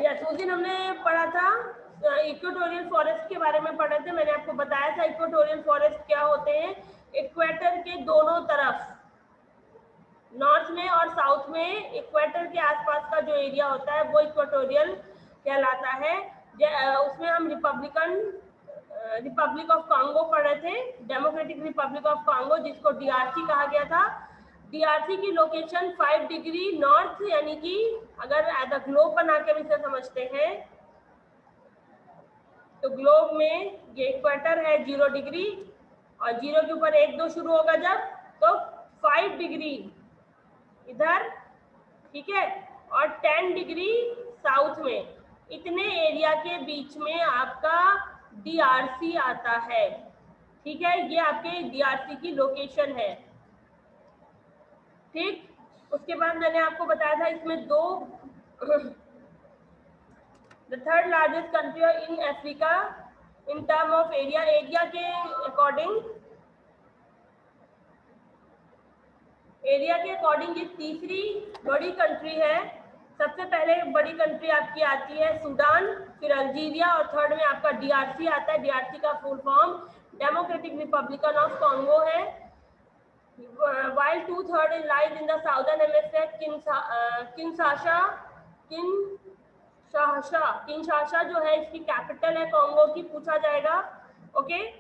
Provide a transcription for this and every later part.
Yes, उस दिन हमने पढ़ा था इक्वेटोरियल फॉरेस्ट के बारे में पढ़े थे। मैंने आपको बताया था इक्वेटोरियल फॉरेस्ट क्या होते हैं। इक्वेटर के दोनों तरफ, नॉर्थ में और साउथ में, इक्वेटर के आसपास का जो एरिया होता है वो इक्वेटोरियल कहलाता है। उसमें हम रिपब्लिक ऑफ कांगो पढ़े थे, डेमोक्रेटिक रिपब्लिक ऑफ कांगो, जिसको डीआरसी कहा गया था। डीआरसी की लोकेशन 5 डिग्री नॉर्थ, यानी कि अगर एज अ ग्लोब बना के इसे समझते हैं तो ग्लोब में ये इक्वेटर है 0 डिग्री, और 0 के ऊपर 1 2 शुरू होगा जब, तो 5 डिग्री इधर, ठीक है, और 10 डिग्री साउथ में, इतने एरिया के बीच में आपका डीआरसी आता है। ठीक है, ये आपके डीआरसी की लोकेशन है। ठीक, उसके बाद मैंने आपको बताया था इसमें दो the third largest country in Africa in term of area, area के अकॉर्डिंग ये तीसरी बड़ी कंट्री है। सबसे पहले बड़ी कंट्री आपकी आती है सूडान, फिर अल्जीरिया, और थर्ड में आपका डीआरसी आता है। डीआरसी का full form Democratic Republican of Congo है। While 2/3 lies in the southern hemisphere, Kinshasa जो है इसकी कैपिटल है कांगो की, पूछा जाएगा। ओके,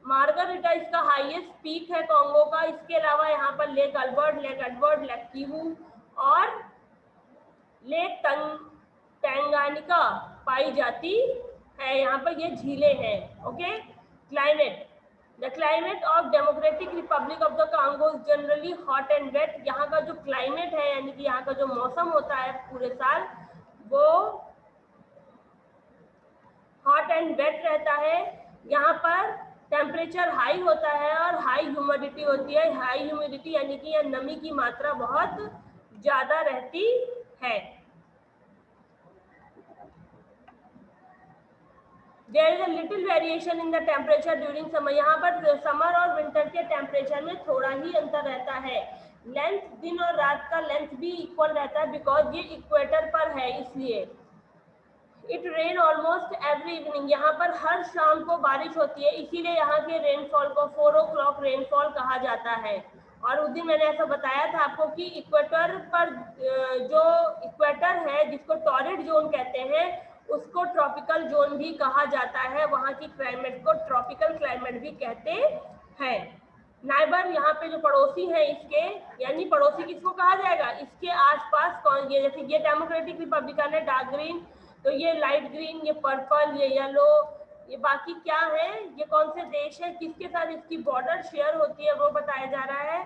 मार्गरिटा इसका हाईएस्ट पीक है कांगो का। इसके अलावा यहाँ पर लेक एडवर्ड, लेक किवू और लेक टैंगानिका पाई जाती है। यहाँ पर ये झीलें हैं। Okay, climate, the climate of Democratic Republic of the Congo is generally hot and wait. यहाँ का जो क्लाइमेट है, यानी कि यहाँ का जो मौसम होता है पूरे साल, वो हॉट एंड वेट रहता है। यहाँ पर टेम्परेचर हाई होता है और हाई ह्यूमिडिटी होती है। हाई ह्यूमिडिटी यानी कि यह नमी की मात्रा बहुत ज्यादा रहती है। There is a little variation in the temperature during summer. यहाँ पर समर और विंटर के टेम्परेचर में थोड़ा ही अंतर रहता है। लेंथ, दिन और रात का लेंथ भी इक्वल रहता है, बिकॉज ये इक्वेटर पर है इसलिए। It rain almost every evening, यहाँ पर हर शाम को बारिश होती है, इसीलिए यहाँ के रेनफॉल को 4 o'clock रेनफॉल कहा जाता है। और उस दिन मैंने ऐसा बताया था आपको कि इक्वेटर पर जो इक्वेटर है, जिसको टॉरिड जोन कहते हैं, उसको ट्रॉपिकल जोन भी कहा जाता है। वहाँ की क्लाइमेट को ट्रॉपिकल क्लाइमेट भी कहते हैं। नाइबर, यहाँ पे जो पड़ोसी है इसके, यानी पड़ोसी किसको कहा जाएगा, इसके आसपास कौन, ये जैसे ये डेमोक्रेटिक रिपब्लिकन है डार्क ग्रीन, तो ये लाइट ग्रीन, ये पर्पल, ये येलो, ये बाकी क्या है, ये कौन से देश है, किसके साथ इसकी बॉर्डर शेयर होती है, वो बताया जा रहा है।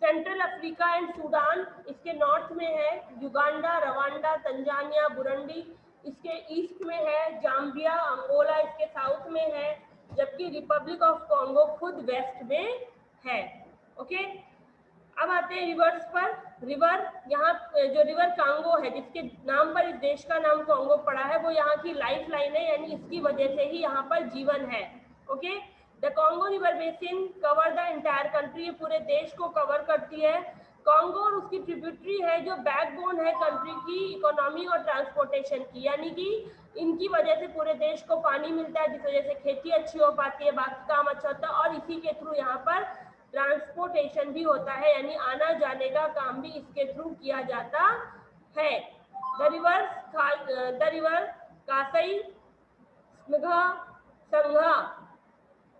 सेंट्रल अफ्रीका एंड सूडान इसके नॉर्थ में है। युगांडा, रवांडा, तंजानिया, बुरुंडी इसके ईस्ट में है। जाम्बिया, अंगोला इसके साउथ में है, जबकि रिपब्लिक ऑफ कांगो खुद वेस्ट में है। ओके, अब आते हैं रिवर्स पर। रिवर, यहाँ जो रिवर कांगो है, जिसके नाम पर इस देश का नाम कांगो पड़ा है, वो यहाँ की लाइफ लाइन है, यानी इसकी वजह से ही यहाँ पर जीवन है। Okay, the Congo river basin cover the entire country, ये पूरे देश को कवर करती है। कांगो और उसकी ट्रिब्यूटरी है जो बैकबोन है कंट्री की इकोनॉमी और ट्रांसपोर्टेशन की, यानी कि इनकी वजह से पूरे देश को पानी मिलता है, जिस वजह से खेती अच्छी हो पाती है, बाकी काम अच्छा होता है, और इसी के थ्रू यहाँ पर ट्रांसपोर्टेशन भी होता है, यानी आना जाने का काम भी इसके थ्रू किया जाता है। द रिवर कासई, स्मिघा, संघा,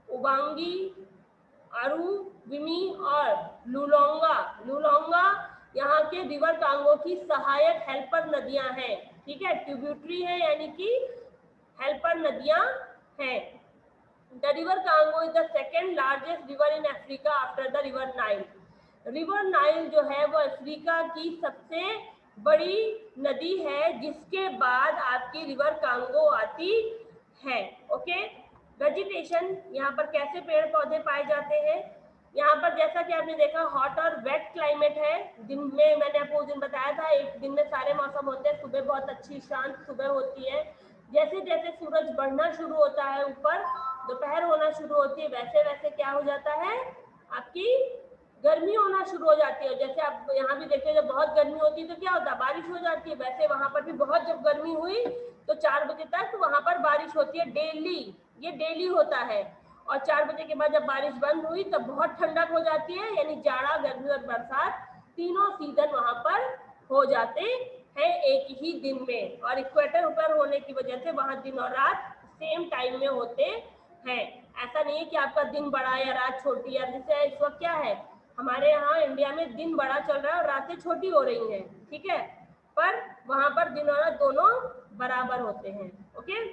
उबांगी, आरू, विमी और लुलोंगा यहाँ के रिवर कांगो की सहायक हेल्पर नदियां हैं। ठीक है, ट्रिब्यूटरी है, यानी कि हेल्पर नदियां हैं। The river Congo is the second largest river in Africa after the river Nile. River Nile जो है वो अफ्रीका की सबसे बड़ी नदी है, जिसके बाद आपकी रिवर कांगो आती है। ओके, वेजिटेशन, यहाँ पर कैसे पेड़ पौधे पाए जाते हैं। यहाँ पर जैसा कि आपने देखा हॉट और वेट क्लाइमेट है। दिन में मैंने आपको उस दिन बताया था, एक दिन में सारे मौसम होते हैं। सुबह बहुत अच्छी शांत सुबह होती है, जैसे जैसे सूरज बढ़ना शुरू होता है ऊपर, दोपहर होना शुरू होती है, वैसे वैसे क्या हो जाता है, आपकी गर्मी होना शुरू हो जाती है। जैसे आप यहाँ भी देखते हैं जब बहुत गर्मी होती है तो क्या होता है, बारिश हो जाती है। वैसे वहां पर भी बहुत जब गर्मी हुई तो 4 बजे तक वहां पर बारिश होती है डेली, ये डेली होता है। और 4 बजे के बाद जब बारिश बंद हुई तब बहुत ठंडक हो जाती है, यानी जाड़ा, गर्मी और बरसात तीनों सीजन वहां पर हो जाते हैं एक ही दिन में। और इक्वेटर ऊपर होने की वजह से वहां दिन और रात सेम टाइम में होते हैं। ऐसा नहीं है कि आपका दिन बड़ा या रात छोटी है। जैसे इस वक्त क्या है, हमारे यहाँ इंडिया में दिन बड़ा चल रहा है और रातें छोटी हो रही हैं, ठीक है, पर वहां पर दिन और रात दोनों बराबर होते हैं। Okay,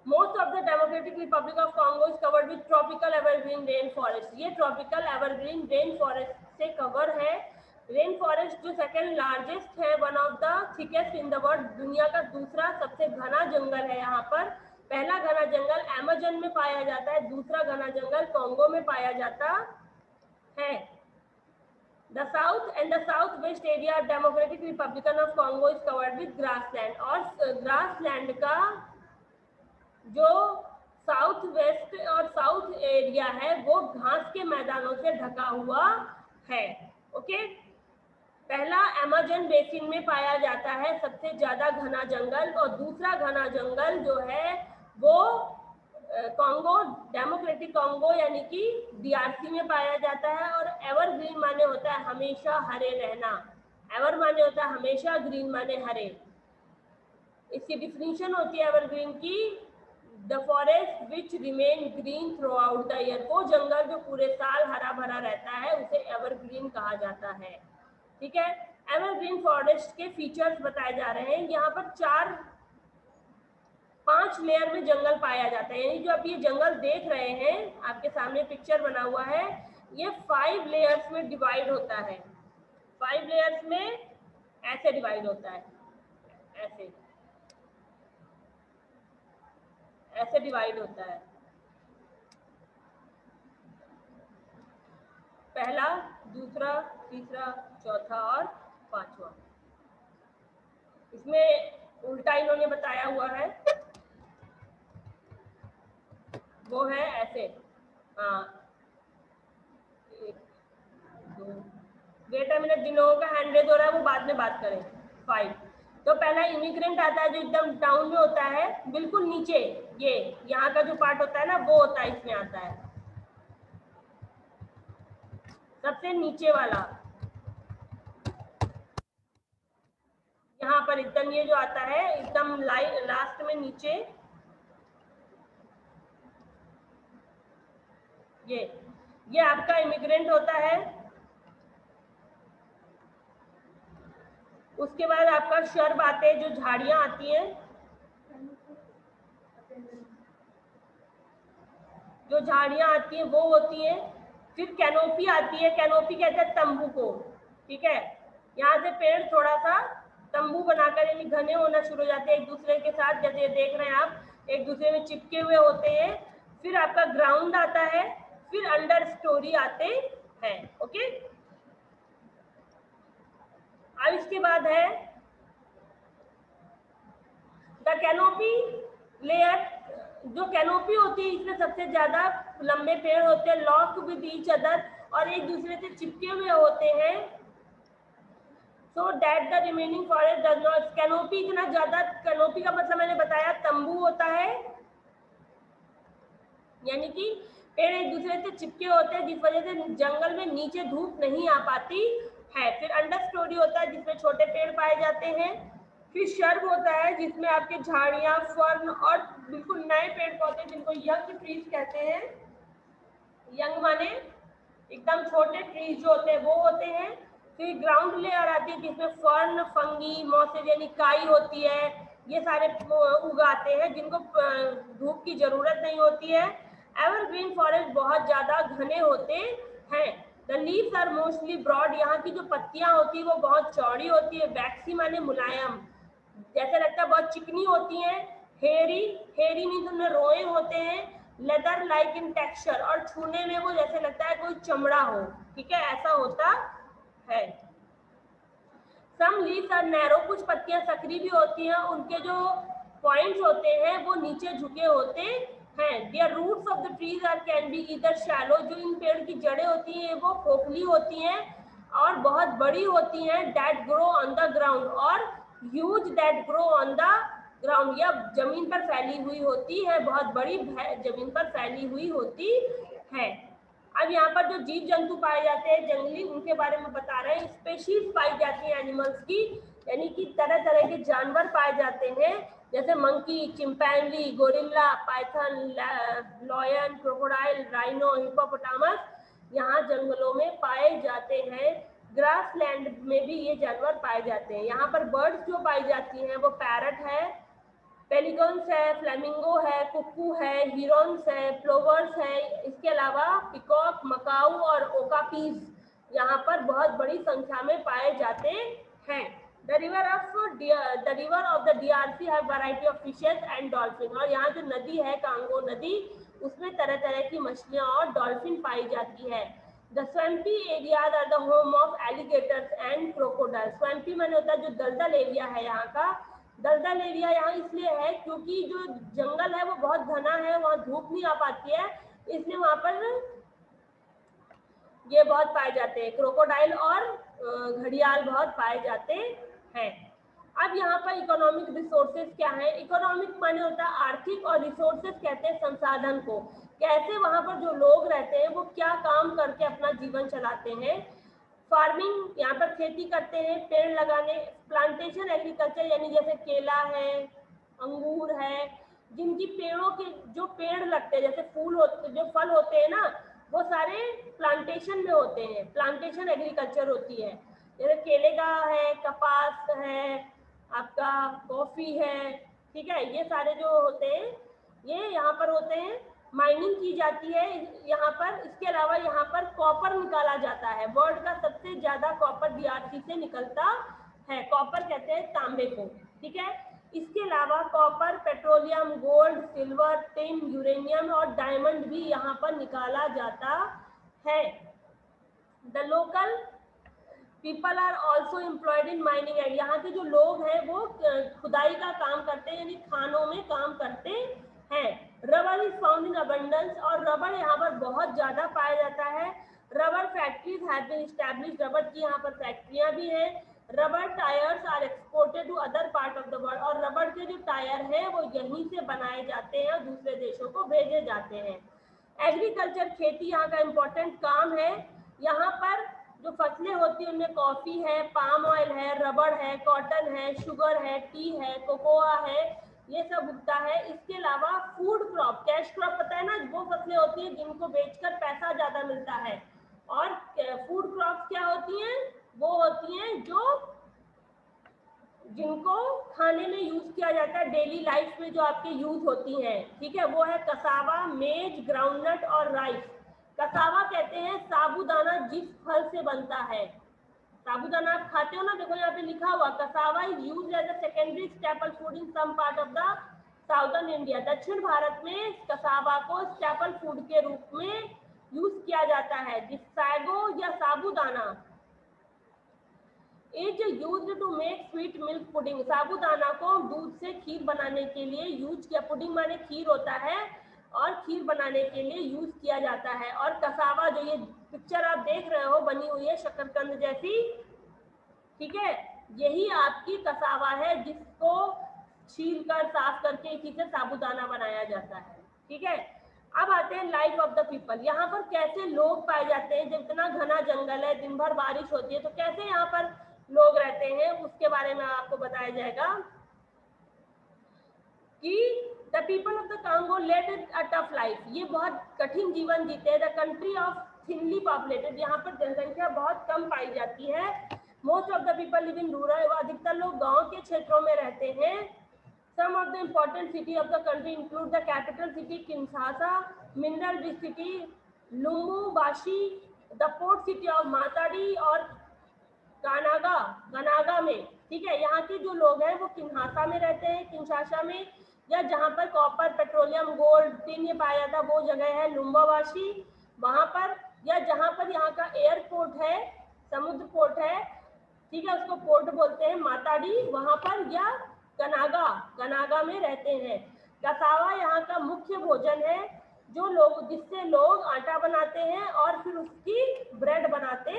most of the democratic Republic of Congo is covered with tropical evergreen rain forest. ये ट्रॉपिकल एवरग्रीन रेन फॉरेस्ट से कवर है। रेन फॉरेस्ट जो सेकेंड लार्जेस्ट है, one of the thickest in the world, दुनिया का दूसरा सबसे घना जंगल है। यहाँ पर पहला घना जंगल अमेज़न में पाया जाता है, दूसरा घना जंगल कॉन्गो में पाया जाता है। The south and the southwest area of Democratic Republic of Congo is covered with grassland। और grassland का जो साउथ वेस्ट और साउथ एरिया है वो घास के मैदानों से ढका हुआ है। ओके, पहला अमेज़न बेसिन में पाया जाता है सबसे ज्यादा घना जंगल, और दूसरा घना जंगल जो है वो कॉन्गो, डेमोक्रेटिक कॉन्गो यानी कि DRC में पाया जाता है। और एवरग्रीन माने होता है हमेशा हरे रहना, एवर माने होता है हमेशा, ग्रीन माने हरे। इसकी डिफिनीशन होती है एवरग्रीन की, the forest which remain green through out the year. वो जंगल जो पूरे साल हरा भरा रहता है उसे एवरग्रीन कहा जाता है। ठीक है, एवरग्रीन फॉरेस्ट के फीचर्स बताए जा रहे हैं। यहाँ पर 5 लेयर में जंगल पाया जाता है, यानी जो आप ये जंगल देख रहे हैं, आपके सामने पिक्चर बना हुआ है, ये 5 लेयर्स में डिवाइड होता है। 5 लेयर्स में ऐसे डिवाइड होता है, ऐसे ऐसे डिवाइड होता है। पहला, दूसरा, तीसरा, चौथा और पांचवा। इसमें उल्टा इन्होंने बताया हुआ है, वो है ऐसे। हाँ, 1 2, वेट अ मिनट, जिन लोगों का हैंड रेज हो रहा है वो बाद में बात करें। 5, तो पहला इमिग्रेंट आता है जो एकदम डाउन में होता है, बिल्कुल नीचे, ये यहाँ का जो पार्ट होता है ना वो होता है, इसमें आता है सबसे नीचे वाला, यहाँ पर एकदम ये जो आता है एकदम लास्ट में नीचे, ये आपका इमिग्रेंट होता है। उसके बाद आपका शर्ब आते हैं, जो झाड़ियां आती हैं, जो झाड़ियां आती हैं वो होती हैं। फिर कैनोपी आती है, कैनोपी कहते हैं तंबू को, ठीक है। यहाँ से पेड़ थोड़ा सा तंबू बनाकर यानी घने होना शुरू हो जाते हैं एक दूसरे के साथ, जैसे ये देख रहे हैं आप, एक दूसरे में चिपके हुए होते हैं। फिर आपका ग्राउंड आता है, फिर अंडर स्टोरी आते हैं। ओके, अब इसके बाद है द कैनोपी लेयर। जो कैनोपी होती है इसमें सबसे ज्यादा लंबे पेड़ होते हैं, लॉक विद ईच अदर, और एक दूसरे से चिपके हुए होते हैं, so that the remaining forest does not. Canopy इतना ज्यादा, कैनोपी का मतलब मैंने बताया तंबू होता है, यानी कि पेड़ एक दूसरे से चिपके होते हैं जिस वजह से जंगल में नीचे धूप नहीं आ पाती है। फिर अंडर स्टोरी होता है जिसमें छोटे पेड़ पाए जाते हैं। फिर शर्ब होता है जिसमें आपके झाड़ियां, फर्न और बिल्कुल नए पेड़ पौधे जिनको यंग ट्रीज कहते हैं, यंग माने एकदम छोटे ट्रीज जो होते हैं वो होते हैं। फिर ग्राउंड लेयर आती है जिसमें फर्न, फंगी, मॉसेज यानी काई होती है, ये सारे उगाते हैं जिनको धूप की जरूरत नहीं होती है। एवरग्रीन फॉरेस्ट बहुत ज्यादा घने होते हैं। The leaves are mostly broad, यहाँ की जो पत्तियां होती है वो बहुत चौड़ी होती है। वैक्सी माने मुलायम, जैसे लगता है बहुत चिकनी होती हैं। हेरी, हेरी मीन्स उनमें रोए होते हैं। लेदर लाइक इन टेक्सचर, और छूने में वो जैसे लगता है कोई चमड़ा हो, ठीक है, ऐसा होता है। सम लीव्स आर नैरो, कुछ पत्तियां सकरी भी होती हैं, उनके जो पॉइंट्स होते हैं वो नीचे झुके होते हैं। Their roots of the trees are can be either shallow, जो इन पेड़ की जड़ें होती हैं वो खोखली होती हैं और बहुत बड़ी होती हैं, that grow on the ground, और huge that grow on the ground, या जमीन पर फैली हुई होती है, बहुत बड़ी जमीन पर फैली हुई होती है। अब यहाँ पर जो जीव जंतु पाए जाते हैं जंगली, उनके बारे में बता रहे हैं। स्पेशीज पाई जाती है एनिमल्स की, यानी कि तरह तरह के जानवर पाए जाते हैं, जैसे monkey, chimpanzee, gorilla, Python, lion, crocodile, rhino, hippopotamus यहाँ जंगलों में पाए जाते हैं। ग्रासलैंड में भी ये जानवर पाए जाते हैं। यहाँ पर बर्ड्स जो पाई जाती हैं वो पैरट है, पेलिकन्स है, फ्लेमिंगो है, कुक्कू है, हिरॉन्स है, प्लोवर्स है। इसके अलावा पिकॉक, मकाऊ और ओकापीज यहाँ पर बहुत बड़ी संख्या में पाए जाते हैं। The river of the DRC have variety of fishes and dolphin, और यहाँ जो नदी है कांगो नदी, उसमें तरह तरह की मछलियाँ और डॉल्फिन पाई जाती है। The swampy areas are the home of alligators and crocodile. Swampy माने होता है जो दलदल एरिया है यहाँ का। दलदल एरिया यहाँ इसलिए है क्योंकि जो जंगल है वो बहुत घना है, वहाँ धूप नहीं आ पाती है, इसलिए वहाँ पर ये बहुत पाए जाते हैं। क्रोकोडाइल और घड़ियाल बहुत पाए जाते हैं। अब यहाँ पर इकोनॉमिक रिसोर्सेज क्या है? इकोनॉमिक माने होता है आर्थिक, और रिसोर्सेज कहते हैं संसाधन को। कैसे वहाँ पर जो लोग रहते हैं वो क्या काम करके अपना जीवन चलाते हैं। फार्मिंग, यहाँ पर खेती करते हैं, पेड़ लगाने, प्लांटेशन एग्रीकल्चर यानी जैसे केला है, अंगूर है, जिनकी पेड़ों के जो पेड़ लगते हैं, जैसे फूल होते, जो फल होते हैं ना, वो सारे प्लांटेशन में होते हैं, प्लांटेशन एग्रीकल्चर होती है। जैसे केले का है, कपास है, आपका कॉफी है, ठीक है, ये सारे जो होते हैं ये यहाँ पर होते हैं। माइनिंग की जाती है यहाँ पर। इसके अलावा यहाँ पर कॉपर निकाला जाता है। वर्ल्ड का सबसे ज्यादा कॉपर DRC से निकलता है। कॉपर कहते हैं तांबे को, ठीक है। इसके अलावा copper, petroleum, gold, silver, tin, uranium और डायमंड भी यहाँ पर निकाला जाता है। The local people are also employed in mining and, यहाँ के जो लोग हैं वो खुदाई का काम करते हैं, यानी खानों में काम करते हैं। Rubber is found in abundance, और रबर यहाँ पर बहुत ज्यादा पाया जाता है। Rubber factories have been established, rubber की यहाँ पर फैक्ट्रियां भी हैं। Rubber tyres are exported to other part of the world, और रबर के जो टायर हैं वो यहीं से बनाए जाते हैं और दूसरे देशों को भेजे जाते हैं। एग्रीकल्चर, खेती यहाँ का इम्पोर्टेंट काम है। यहाँ पर जो फसलें होती हैं उनमें कॉफी है, पाम ऑयल है, रबर है, कॉटन है, शुगर है, टी है, कोकोआ है, ये सब उगता है। इसके अलावा फूड क्रॉप, कैश क्रॉप पता है ना, वो फसलें होती हैं जिनको बेचकर पैसा ज्यादा मिलता है। और फूड क्रॉप क्या होती हैं? वो होती हैं जो जिनको खाने में यूज किया जाता है, डेली लाइफ में जो आपके यूज होती हैं, ठीक है। वो है कसावा, मेज, ग्राउंडनट और राइस। कसावा कहते हैं साबूदाना जिस फल से बनता है। साबूदाना आप खाते हो ना, देखो यहाँ पे लिखा हुआ cassava is used as a secondary staple food in some part of the southern India. दक्षिण भारत में कसावा को स्टेपल फूड के रूप में यूज किया जाता है। जिस सैगो या sabudana is used to make sweet milk pudding, साबूदाना को दूध से खीर बनाने के लिए यूज किया। पुडिंग माने खीर होता है, और खीर बनाने के लिए यूज किया जाता है। और कसावा, जो ये पिक्चर आप देख रहे हो बनी हुई है शकरकंद जैसी, ठीक है, यही आपकी कसावा है जिसको छील कर साफ करके इसी से साबूदाना बनाया जाता है, ठीक है। अब आते हैं लाइफ ऑफ द पीपल। यहाँ पर कैसे लोग पाए जाते हैं? जब इतना घना जंगल है, दिन भर बारिश होती है, तो कैसे यहाँ पर लोग रहते हैं उसके बारे में आपको बताया जाएगा कि the people of the Congo led a tough life, ये बहुत कठिन जीवन जीते हैं। The country of thinly populated, यहाँ पर जनसंख्या बहुत कम पाई जाती है। Most of the people live in rural, अधिकतर लोग गांव के क्षेत्रों में रहते हैं। Some of the important city of the country include the capital city Kinshasa, mineral rich city Lubumbashi, the port city of Matadi और गनागा में, ठीक है। यहाँ के जो लोग हैं वो किन्हासा में रहते हैं, किंशासा में, या जहाँ पर कॉपर, पेट्रोलियम, गोल्ड, टिन ये पाया जाता है वो जगह है लुम्बावाशी, वहां पर। या जहाँ पर यहाँ का एयरपोर्ट है, समुद्र पोर्ट है, ठीक है, उसको पोर्ट बोलते हैं, माताडी, वहां पर। या कनागा में रहते हैं। कसावा यहाँ का मुख्य भोजन है, जिससे लोग आटा बनाते हैं और फिर उसकी ब्रेड बनाते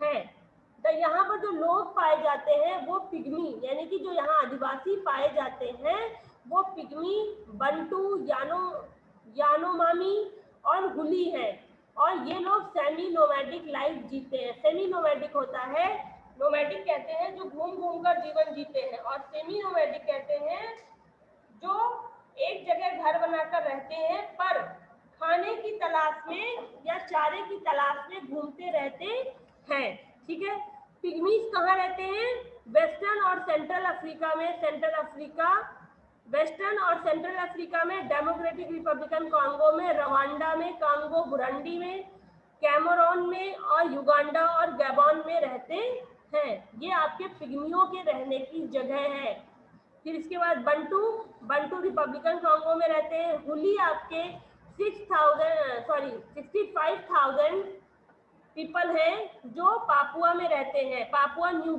हैं। तो यहाँ पर जो लोग पाए जाते हैं वो पिग्मी, यानी कि जो यहाँ आदिवासी पाए जाते हैं वो पिग्मी, बंटू, यानोमामी और हुली है। और ये लोग सेमी नोमैडिक लाइफ जीते हैं। सेमी नोमैडिक होता है, नोमैडिक कहते हैं जो घूम घूम कर जीवन जीते हैं, और सेमी नोमैडिक कहते हैं जो एक जगह घर बनाकर रहते हैं पर खाने की तलाश में या चारे की तलाश में घूमते रहते हैं। ठीक है, पिग्मीज कहाँ रहते हैं? वेस्टर्न और सेंट्रल अफ्रीका में। वेस्टर्न और सेंट्रल अफ्रीका में, डेमोक्रेटिक रिपब्लिकन कॉन्गो में, रवांडा में, कांगो बुरंडी में, कैमरून में और युगांडा और गैबॉन में रहते हैं। ये आपके पिग्मियों के रहने की जगह है। फिर इसके बाद बंटू रिपब्लिकन कॉन्गो में रहते हैं। हुली आपके 65,000 पीपल हैं जो पापुआ में रहते हैं, पापुआ न्यू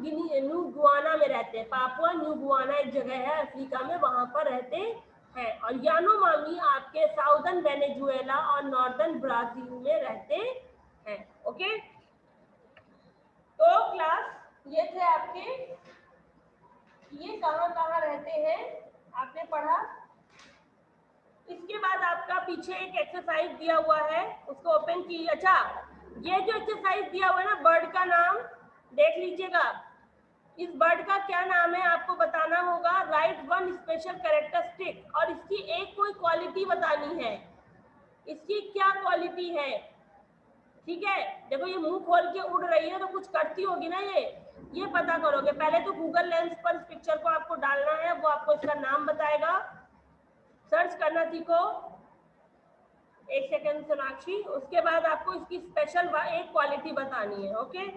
गुआना में रहते हैं। पापुआ न्यू गुआना एक जगह है अफ्रीका में, वहां पर रहते हैं। और यानोमामी आपके साउदर्न वेनेजुएला और नॉर्दर्न ब्राजील में रहते हैं। ओके, तो क्लास ये थे आपके, ये कहाँ रहते हैं आपने पढ़ा। इसके बाद आपका पीछे एक एक्सरसाइज दिया हुआ है, उसको ओपन कीजिए। अच्छा, ये जो एक्सरसाइज दिया हुआ है ना, बर्ड का नाम देख लीजिएगा। इस बर्ड का क्या नाम है आपको बताना होगा। राइट वन स्पेशल कैरेक्टरिस्टिक, और इसकी एक कोई क्वालिटी बतानी है। इसकी क्या क्वालिटी है? ठीक है, देखो ये मुंह खोल के उड़ रही है तो कुछ करती होगी ना, ये पता करोगे। पहले तो गूगल लेंस पर इस पिक्चर को आपको डालना है, वो आपको इसका नाम बताएगा। सर्च करना सीखो। एक सेकंड सोनाक्षी, उसके बाद आपको इसकी स्पेशल एक क्वालिटी बतानी है। ओके,